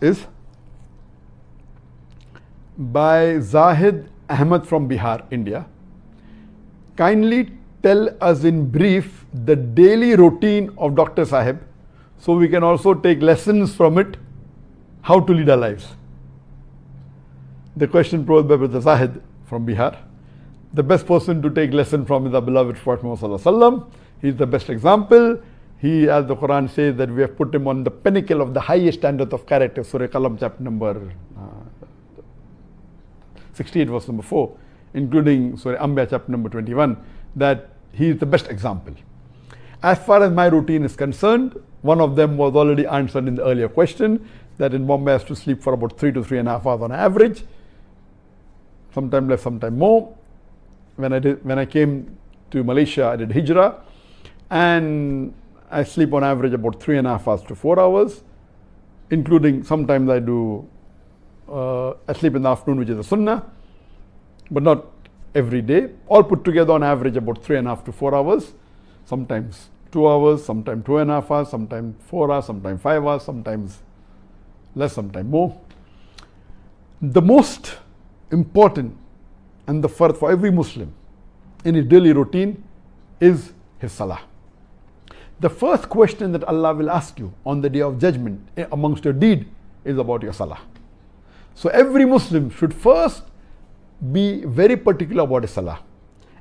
is by Zahid Ahmed from Bihar, India. Kindly tell us in brief the daily routine of Dr. Sahib so we can also take lessons from it how to lead our lives. The question posed by Brother Zahid from Bihar. The best person to take lesson from is our beloved Prophet Muhammad. He is the best example. He, as the Quran says, that we have put him on the pinnacle of the highest standard of character. Surah Qalam chapter number 68 verse number 4, including Surah Anbiya chapter number 21, that he is the best example. As far as my routine is concerned, one of them was already answered in the earlier question, that in Bombay I have to sleep for about 3 to 3.5 hours on average, sometime less, sometime more. When I came to Malaysia, I did Hijrah, and I sleep on average about 3.5 hours to 4 hours, including sometimes I do I sleep in the afternoon, which is a sunnah, but not every day. All put together on average about 3.5 to 4 hours, sometimes 2 hours, sometimes 2.5 hours, sometimes 4 hours, sometimes 5 hours, sometimes less, sometimes more. The most important and the first for every Muslim in his daily routine is his salah. The first question that Allah will ask you on the day of judgment amongst your deed is about your salah. So every Muslim should first be very particular about his salah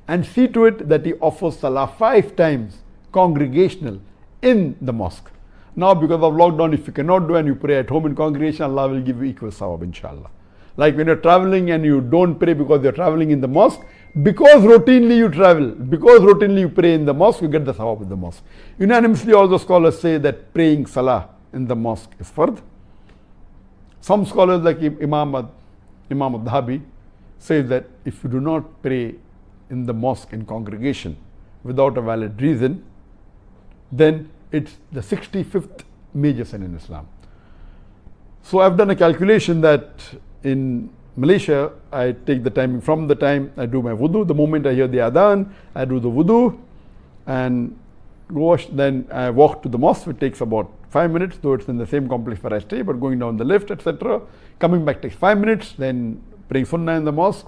and see to it that he offers salah 5 times congregational in the mosque. Now because of lockdown, if you cannot do and you pray at home in congregation, Allah will give you equal sawab, inshallah. Like when you're traveling and you don't pray because you're traveling in the mosque, because routinely you travel, because routinely you pray in the mosque, you get the sawab in the mosque. Unanimously, all the scholars say that praying salah in the mosque is fard. Some scholars like Imam al-Dhabi says that if you do not pray in the mosque in congregation without a valid reason, then it's the 65th major sin in Islam. So I've done a calculation that in Malaysia, I take the timing from the time I do my wudu. The moment I hear the adhan, I do the wudu and wash. Then I walk to the mosque, which takes about 5 minutes, though it's in the same complex where I stay, but going down the lift, etc. Coming back takes 5 minutes, then praying sunnah in the mosque,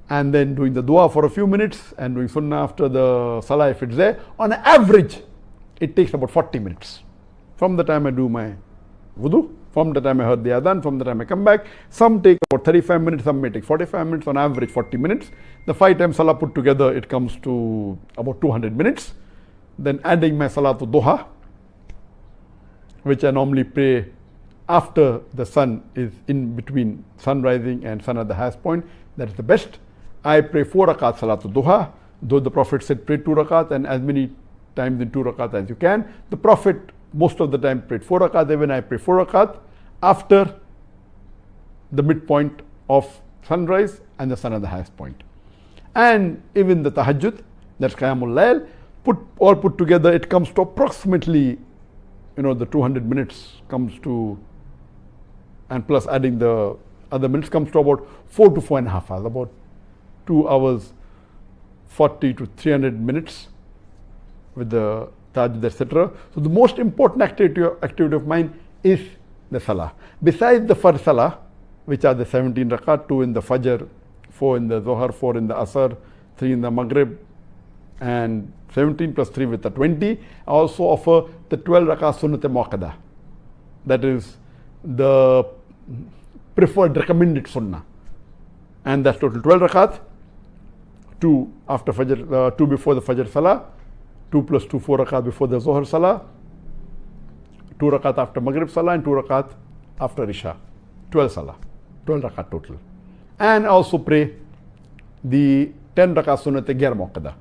and then doing the dua for a few minutes, and doing sunnah after the salah if it's there. On average, it takes about 40 minutes from the time I do my wudu, from the time I heard the adhan, from the time I come back. Some take about 35 minutes, some may take 45 minutes, on average 40 minutes. The 5 times salah put together, it comes to about 200 minutes. Then adding my salatul duha, which I normally pray after the sun is in between sun rising and sun at the highest point, that is the best. I pray 4 rakat salatul duha, though the Prophet said pray 2 rakat and as many times in 2 rakat as you can. The Prophet most of the time prayed 4 rakat, even I pray 4 rakat after the midpoint of sunrise and the sun at the highest point. And even the tahajjud, that's qiyamul layl, all put together, it comes to approximately, the 200 minutes comes to, and plus adding the other minutes, comes to about 4 to 4.5 hours, about 2 hours 40 to 300 minutes with the tahajjud, etc. So the most important activity of mine is the salah. Besides the fard salah, which are the 17 rakat, 2 in the fajr, 4 in the zohar, 4 in the asr, 3 in the maghrib, and 17 plus 3 with the 20. I also offer the 12 rakat sunnat-e-muakkada. That is the preferred recommended sunnah. And that's total 12 rakat. 2 after fajr, 2 before the fajr salah, 2 plus 2, 4 rakat before the zohar salah, 2 rakat after maghrib salah, and 2 rakat after isha. 12 salah, 12 rakat total. And I also pray the 10 rakat sunnat-e-muakkada.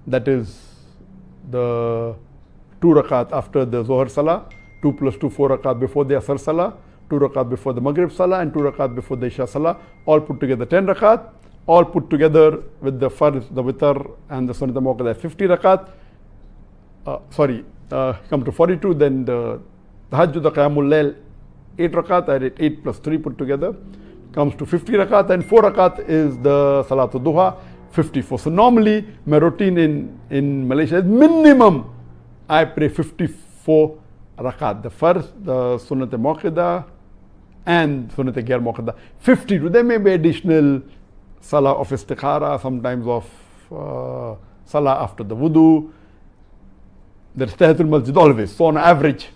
That is the 2 rakat after the zohar salah, 2 plus 2, 4 rakat before the asr salah, 2 rakat before the maghrib salah, and 2 rakat before the isha salah, all put together 10 rakat, all put together with the fard, the witr and the sunnat-e-muakkada 50 rakat. Come to 42, then the tahajjud, the qiyamul layl 8 rakat, I did 8 plus 3 put together, comes to 50 rakat, and 4 rakat is the salatul duha, 54. So normally my routine in Malaysia is minimum I pray 54 rakat. The first, the sunnat-e-muakkada, and Sunnat Ghair Muakkada. 52. There may be additional Salah of Istikhara, sometimes of Salah after the wudu. There's Tahiyatul Masjid always. So on average,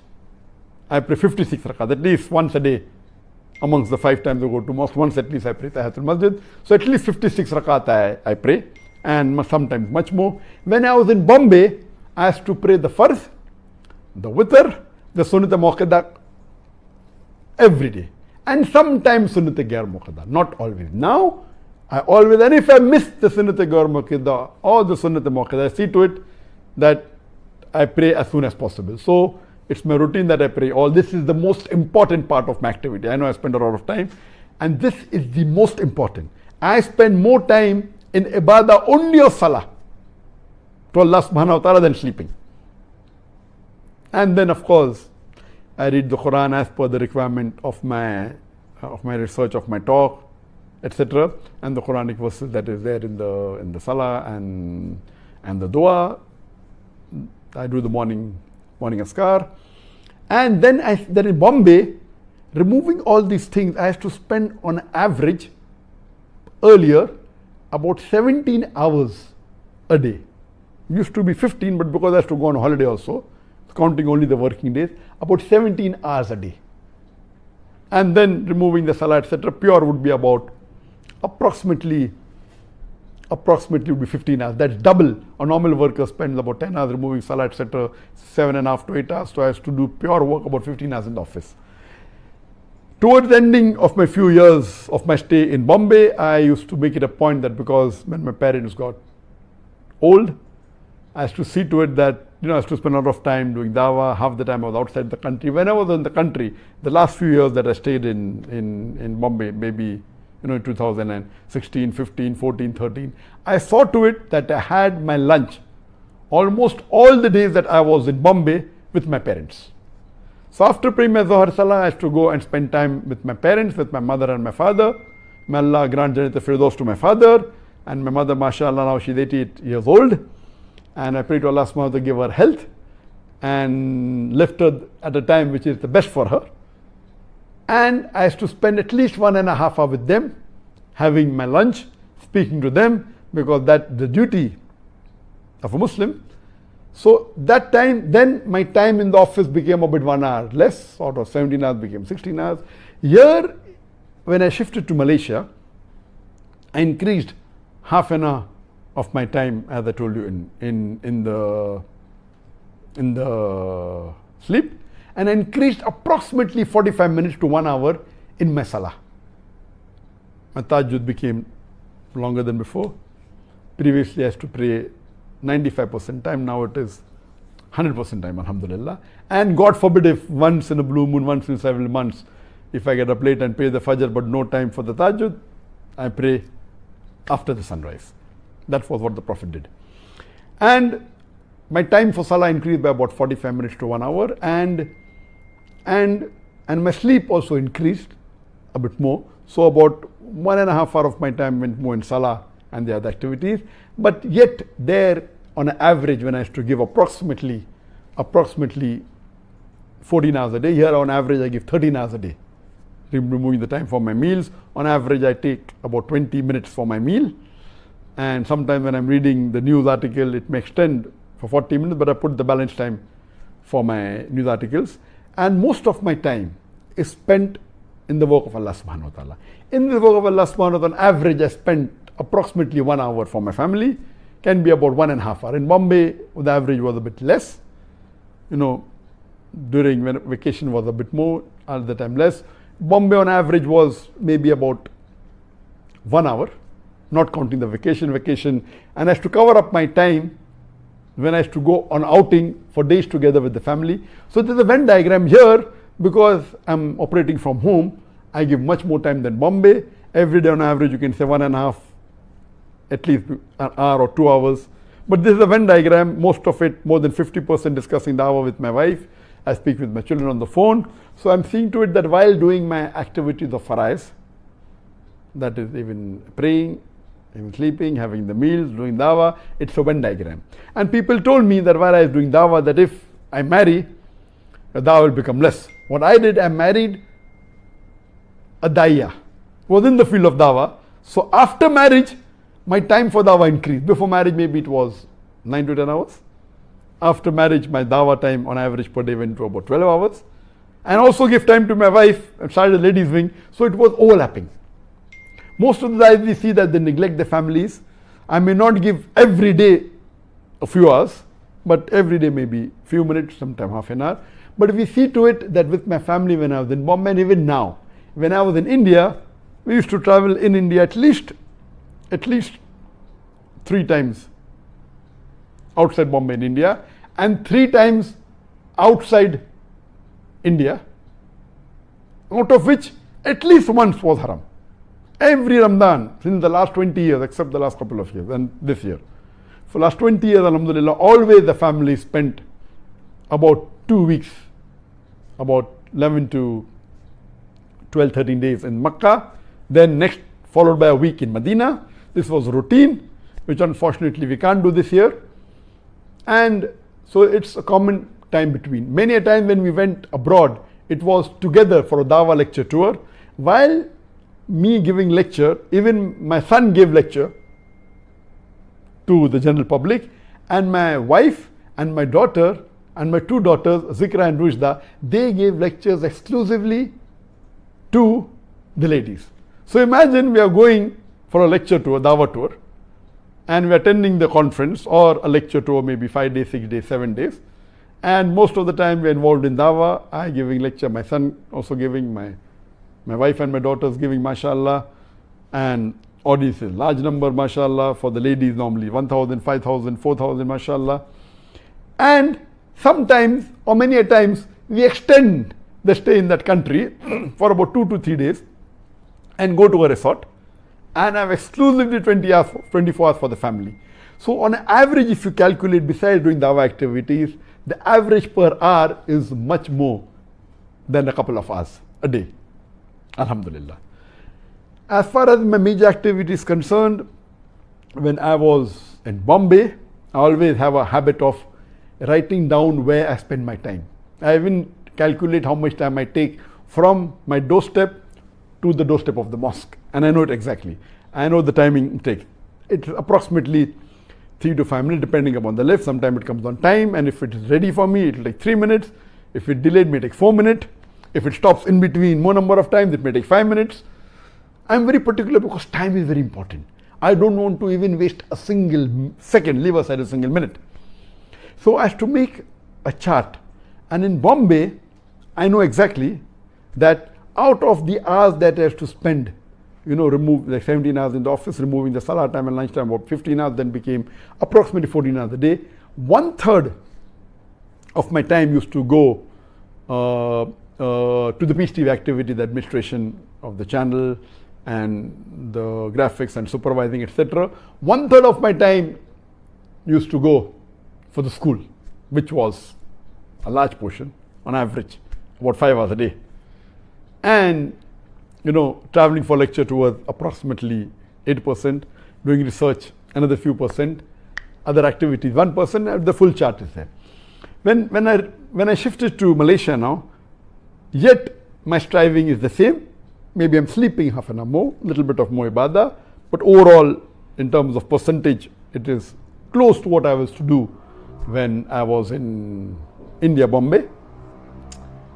I pray 56 rakat, at least once a day. Amongst the 5 times I go to mosque, once at least I pray Tahiyatul Masjid. So at least 56 rakat I pray, and sometimes much more. When I was in Bombay, I used to pray the Farz, the Witr, the Sunnat Muakkada every day. And sometimes Sunnat Ghair Muakkada, not always. Now, I always, and if I miss the Sunnat Ghair Muakkada or the Sunnat Muakkada, I see to it that I pray as soon as possible. So, it's my routine that I pray all. This is the most important part of my activity. I know I spend a lot of time, and this is the most important. I spend more time in ibadah only of salah to Allah subhanahu wa ta'ala than sleeping. And then of course, I read the Quran as per the requirement of my research, of my talk, etc. And the Quranic verses that is there in the salah and the dua. I do the morning askar. And then in Bombay, removing all these things, I have to spend on average earlier about 17 hours a day. Used to be 15, but because I have to go on holiday also, counting only the working days, about 17 hours a day. And then removing the salah, etc., pure would be about approximately would be 15 hours. That's double. A normal worker spends about 10 hours removing salah, etc., 7.5 to 8 hours. So I have to do pure work about 15 hours in the office. Towards the ending of my few years of my stay in Bombay, I used to make it a point that because when my parents got old, I used to see to it that, I used to spend a lot of time doing dawah. Half the time I was outside the country. When I was in the country, the last few years that I stayed in Bombay, maybe in 2016, 15, 14, 13, I saw to it that I had my lunch almost all the days that I was in Bombay with my parents. So after praying my Zohar Salah, I used to go and spend time with my parents, with my mother and my father. May Allah grant Jannat al-Firdaus to my father. And my mother, mashallah, now she's 88 years old. And I pray to Allah subhanahu wa ta'ala to give her health and lift her at a time which is the best for her. And I used to spend at least 1.5 hours with them, having my lunch, speaking to them, because that's the duty of a Muslim. So that time, then my time in the office became a bit 1 hour less, sort of 17 hours became 16 hours. Here, when I shifted to Malaysia, I increased half an hour of my time, as I told you, in the sleep, and I increased approximately 45 minutes to 1 hour in my salah. My tahajjud became longer than before. Previously I used to pray 95% time, now it is 100% time, alhamdulillah. And God forbid if once in a blue moon, once in several months, if I get up late and pray the fajr but no time for the tahajjud, I pray after the sunrise. That was what the Prophet did. And my time for salah increased by about 45 minutes to 1 hour, and my sleep also increased a bit more. So about 1.5 hours of my time went more in salah and the other activities. But yet there, on an average, when I used to give approximately 14 hours a day, here on average I give 13 hours a day, removing the time for my meals. On average I take about 20 minutes for my meal. And sometimes when I'm reading the news article, it may extend for 40 minutes, but I put the balance time for my news articles. And most of my time is spent in the work of Allah subhanahu wa ta'ala. In the work of Allah subhanahu wa ta'ala, on average I spent approximately 1 hour for my family, can be about 1.5 hours. In Bombay, the average was a bit less. During when vacation was a bit more, at the time less. Bombay on average was maybe about 1 hour, not counting the vacation. And I used to cover up my time when I used to go on outing for days together with the family. So there's a Venn diagram here. Because I'm operating from home, I give much more time than Bombay. Every day on average you can say 1.5, at least an hour or 2 hours. But this is a Venn diagram, most of it, more than 50% discussing dawah with my wife. I speak with my children on the phone. So I'm seeing to it that while doing my activities of farais, that is even praying, even sleeping, having the meals, doing dawah, it's a Venn diagram. And people told me that while I was doing dawah, that if I marry, the dawah will become less. What I did, I married a daiya, was in the field of dawah. So after marriage, my time for dawah increased. Before marriage, maybe it was 9 to 10 hours. After marriage, my dawah time on average per day went to about 12 hours. And also give time to my wife and started a ladies' wing. So it was overlapping. Most of the guys we see that they neglect their families. I may not give every day a few hours, but every day maybe few minutes, sometime half an hour. But we see to it that with my family when I was in Bombay and even now, when I was in India, we used to travel in India at least 3 times outside Bombay in India and 3 times outside India, out of which at least once was haram. Every Ramadan since the last 20 years, except the last couple of years and this year. For last 20 years, alhamdulillah, always the family spent about 2 weeks, about 11 to 12, 13 days in Makkah, then next followed by a week in Medina. This was routine, which unfortunately we can't do this year. And so it's a common time between. Many a time when we went abroad, it was together for a dawah lecture tour. While me giving lecture, even my son gave lecture to the general public, and my wife and my daughter and my 2 daughters, Zikra and Rushda, they gave lectures exclusively to the ladies. So imagine we are going for a lecture tour, dawah tour, and we are attending the conference or a lecture tour, maybe 5 days, 6 days, 7 days. And most of the time we are involved in dawah. I giving lecture, my son also giving, my wife and my daughters giving, mashallah. And audience is large number, mashallah. For the ladies normally 1,000, 5,000, 4,000, mashallah. And sometimes or many a times we extend the stay in that country for about 2 to 3 days and go to a resort and have exclusively 24 hours for the family. So on average, if you calculate, besides doing dawah activities, the average per hour is much more than a couple of hours a day. Alhamdulillah. As far as my major activity is concerned, when I was in Bombay, I always have a habit of writing down where I spend my time. I even calculate how much time I take from my doorstep to the doorstep of the mosque, and I know it exactly. I know the timing it takes. It's approximately 3 to 5 minutes depending upon the lift. Sometimes it comes on time, and if it is ready for me, it will take 3 minutes. If it delayed, it may take 4 minutes. If it stops in between more number of times, it may take 5 minutes. I'm very particular because time is very important. I don't want to even waste a single second, leave aside a single minute. So as to make a chart, and in Bombay, I know exactly that out of the hours that I have to spend, remove like 17 hours in the office, removing the salah time and lunch time, about 15 hours, then became approximately 14 hours a day. 1/3 of my time used to go to the Peace TV activity, the administration of the channel and the graphics and supervising, etc. 1/3 of my time used to go for the school, which was a large portion on average, about 5 hours a day. And traveling for lecture tours approximately 8%, doing research another few percent, other activities 1%, and the full chart is there. When I shifted to Malaysia now, yet my striving is the same. Maybe I'm sleeping half an hour more, a little bit of more ibadah, but overall in terms of percentage, it is close to what I was to do when I was in India, Bombay.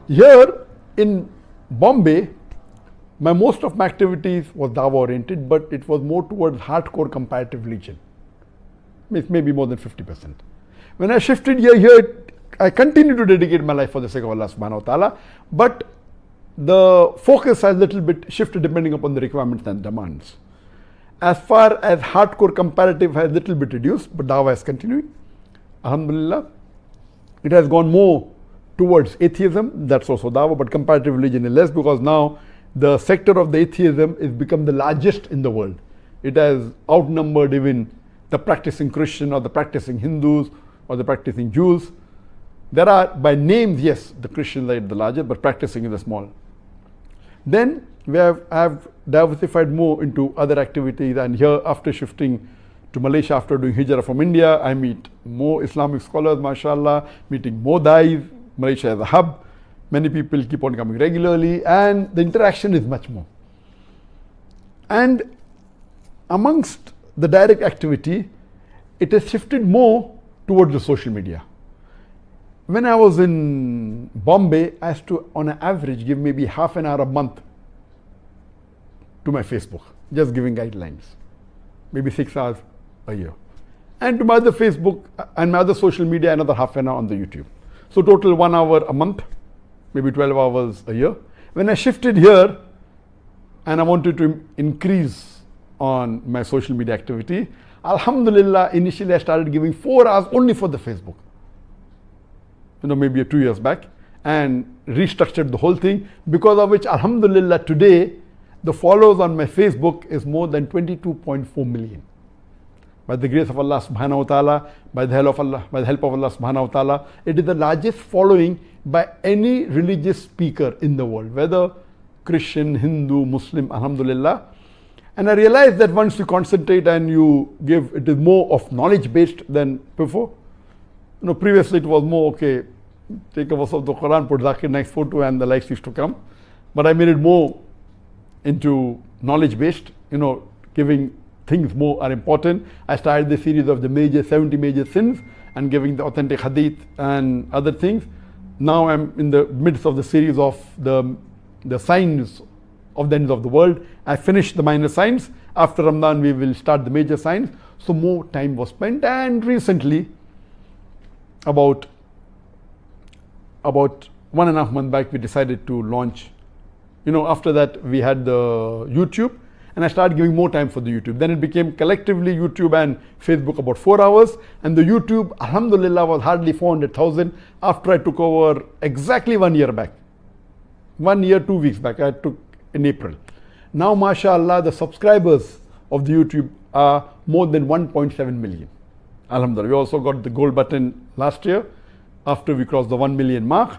Here in Bombay, most of my activities was dawah oriented, but it was more towards hardcore comparative religion. It's maybe more than 50%. When I shifted here I continue to dedicate my life for the sake of Allah subhanahu wa ta'ala, but the focus has a little bit shifted depending upon the requirements and demands. As far as hardcore comparative has a little bit reduced, but dawah is continuing. Alhamdulillah. It has gone more towards atheism, that's also dawah, but comparative religion is less, because now the sector of the atheism is become the largest in the world. It has outnumbered even the practicing Christian or the practicing Hindus or the practicing Jews. There are, by names, yes, the Christians are the largest, but practicing is the small. Then I have diversified more into other activities, and here after shifting to Malaysia, after doing hijrah from India, I meet more Islamic scholars, mashallah, meeting more dais. Malaysia is a hub. Many people keep on coming regularly, and the interaction is much more. And amongst the direct activity, it has shifted more towards the social media. When I was in Bombay, I used to, on an average, give maybe half an hour a month to my Facebook, just giving guidelines, maybe 6 hours a year. And to my other Facebook and my other social media, another half an hour on the YouTube. So total 1 hour a month, maybe 12 hours a year. When I shifted here and I wanted to increase on my social media activity, Alhamdulillah, initially I started giving 4 hours only for the Facebook. Maybe 2 years back, and restructured the whole thing, because of which, Alhamdulillah, today the followers on my Facebook is more than 22.4 million. By the grace of Allah subhanahu wa ta'ala, by the help of Allah subhanahu wa ta'ala, it is the largest following by any religious speaker in the world, whether Christian, Hindu, Muslim, Alhamdulillah. And I realized that once you concentrate and you give, it is more of knowledge based than before. Previously it was more, okay, take a verse of the Quran, put Zakir Naik's photo, and the likes used to come. But I made it more into knowledge based, giving things more are important. I started the series of the 70 major sins and giving the authentic hadith and other things. Now I'm in the midst of the series of the signs of the ends of the world. I finished the minor signs. After Ramadan we will start the major signs. So more time was spent, and recently, about 1.5 months back, we decided to launch. After that we had the YouTube, and I started giving more time for the YouTube. Then it became collectively YouTube and Facebook about 4 hours, and the YouTube, Alhamdulillah, was hardly 400,000 after I took over exactly 1 year back. 1 year, 2 weeks back, I took in April. Now, mashallah, the subscribers of the YouTube are more than 1.7 million. Alhamdulillah. We also got the gold button last year after we crossed the 1 million mark.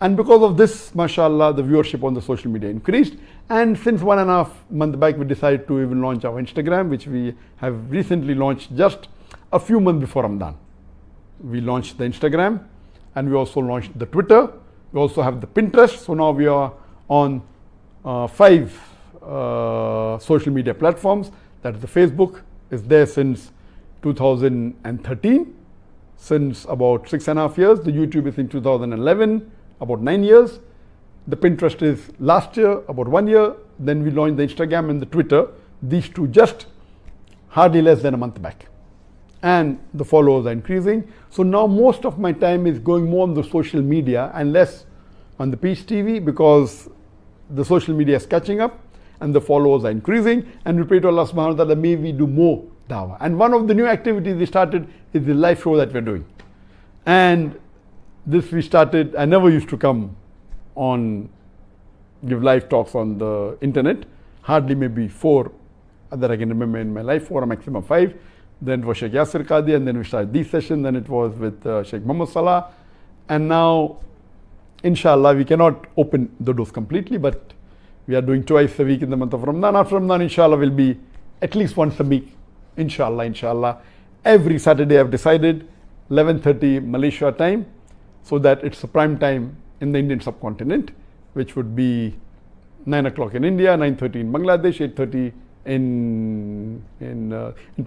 And because of this, mashallah, the viewership on the social media increased. And since 1.5 months back, we decided to even launch our Instagram, which we have recently launched just a few months before Ramadan. We launched the Instagram, and we also launched the Twitter. We also have the Pinterest. So now we are on 5 social media platforms. That is the Facebook is there since 2013, since about 6.5 years. The YouTube is in 2011, about 9 years. The Pinterest is last year, about 1 year. Then we launched the Instagram and the Twitter, these two just hardly less than a month back. And the followers are increasing. So now most of my time is going more on the social media and less on the Peace TV, because the social media is catching up and the followers are increasing. And we pray to Allah subhanahu wa ta'ala, may we do more dawah. And one of the new activities we started is the live show that we're doing. And this we started, I never used to come on, give live talks on the internet, hardly maybe 4 that I can remember in my life, 4 or maximum 5. Then it was Sheikh Yasir Qadi, and then we started this session, then it was with Sheikh Muhammad Salah. And now, inshallah, we cannot open the doors completely, but we are doing twice a week in the month of Ramadan. After Ramadan, inshallah, will be at least once a week, inshallah. Every Saturday I've decided 11:30 Malaysia time, so that it's the prime time in the Indian subcontinent, which would be 9 o'clock in India, 9:30 in Bangladesh, 8:30 in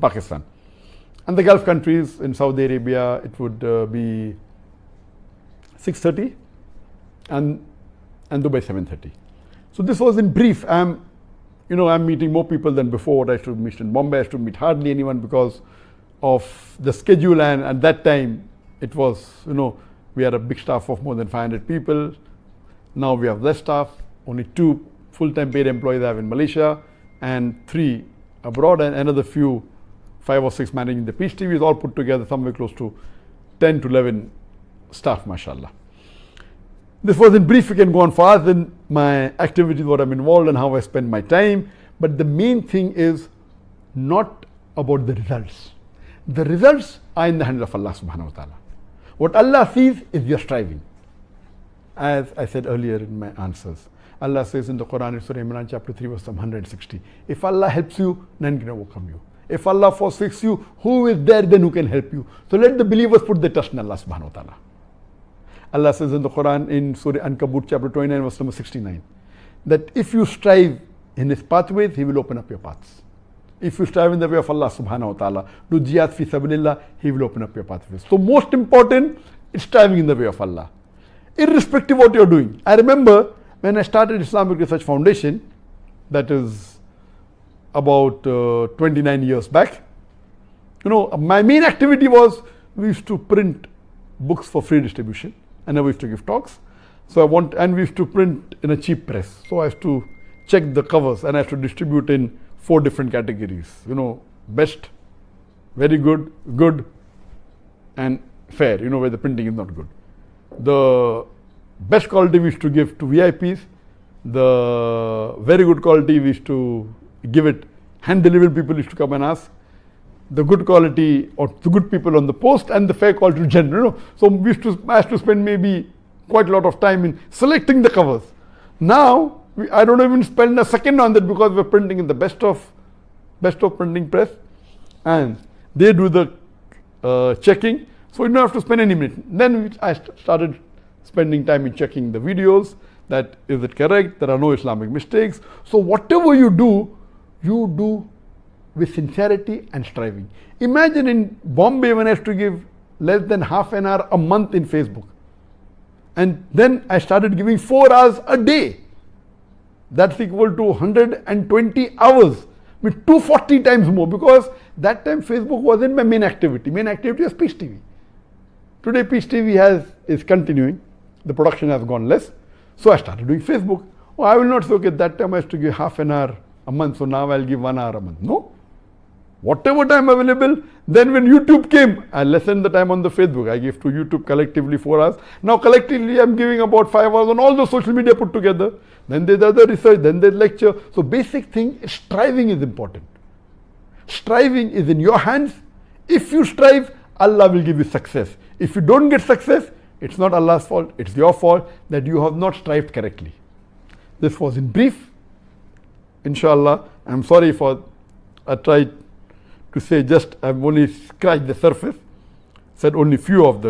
Pakistan. And the Gulf countries, in Saudi Arabia, it would be 6:30, and Dubai 7:30. So this was in brief. I'm meeting more people than before. I used to meet in Bombay. I used to meet hardly anyone because of the schedule, and at that time it was, we had a big staff of more than 500 people. Now we have less staff, only 2 full-time paid employees I have in Malaysia and 3 abroad, and another few, 5 or 6 managing the Peace TV, is all put together somewhere close to 10 to 11 staff, mashallah. This was in brief. We can go on far in my activities, what I'm involved and how I spend my time. But the main thing is not about the results. The results are in the hands of Allah subhanahu wa ta'ala. What Allah sees is your striving. As I said earlier in my answers, Allah says in the Quran, in Surah Imran chapter 3 verse 160, if Allah helps you, none can overcome you. If Allah forsakes you, who is there then who can help you? So let the believers put their trust in Allah subhanahu wa ta'ala. Allah says in the Quran in Surah Ankabut chapter 29 verse number 69, that if you strive in His pathways, He will open up your paths. If you strive in the way of Allah subhanahu wa ta'ala, do jihad fi sabilillah, He will open up your pathways. So most important is striving in the way of Allah, irrespective of what you're doing. I remember when I started Islamic Research Foundation, that is about 29 years back, my main activity was we used to print books for free distribution, and I used to give talks. And we used to print in a cheap press. So I used to check the covers and I used to distribute in 4 different categories. Best, very good, good, and fair, where the printing is not good. The best quality we used to give to VIPs. The very good quality we used to give it, hand delivered people used to come and ask. The good quality or the good people on the post, and the fair quality to general. So I used to spend maybe quite a lot of time in selecting the covers. Now I don't even spend a second on that because we're printing in the best of printing press, and they do the checking. So you don't have to spend any minute. Then I started spending time in checking the videos. That is it correct? There are no Islamic mistakes. So whatever you do with sincerity and striving. Imagine in Bombay when I used to give less than half an hour a month in Facebook. And then I started giving 4 hours a day. That's equal to 120 hours. I mean 240 times more, because that time Facebook wasn't my main activity. Main activity was Peace TV. Today Peace TV is continuing. The production has gone less. So I started doing Facebook. I will not say, okay, that time I used to give half an hour a month, so now I'll give 1 hour a month. No. Whatever time available. Then when YouTube came, I lessened the time on the Facebook. I gave to YouTube collectively 4 hours. Now collectively I'm giving about 5 hours on all the social media put together. Then there's other research, then there's lecture. So basic thing is striving is important. Striving is in your hands. If you strive, Allah will give you success. If you don't get success, it's not Allah's fault, it's your fault that you have not strived correctly. This was in brief. Inshallah, I'm sorry for I tried to say I've only scratched the surface, said only a few of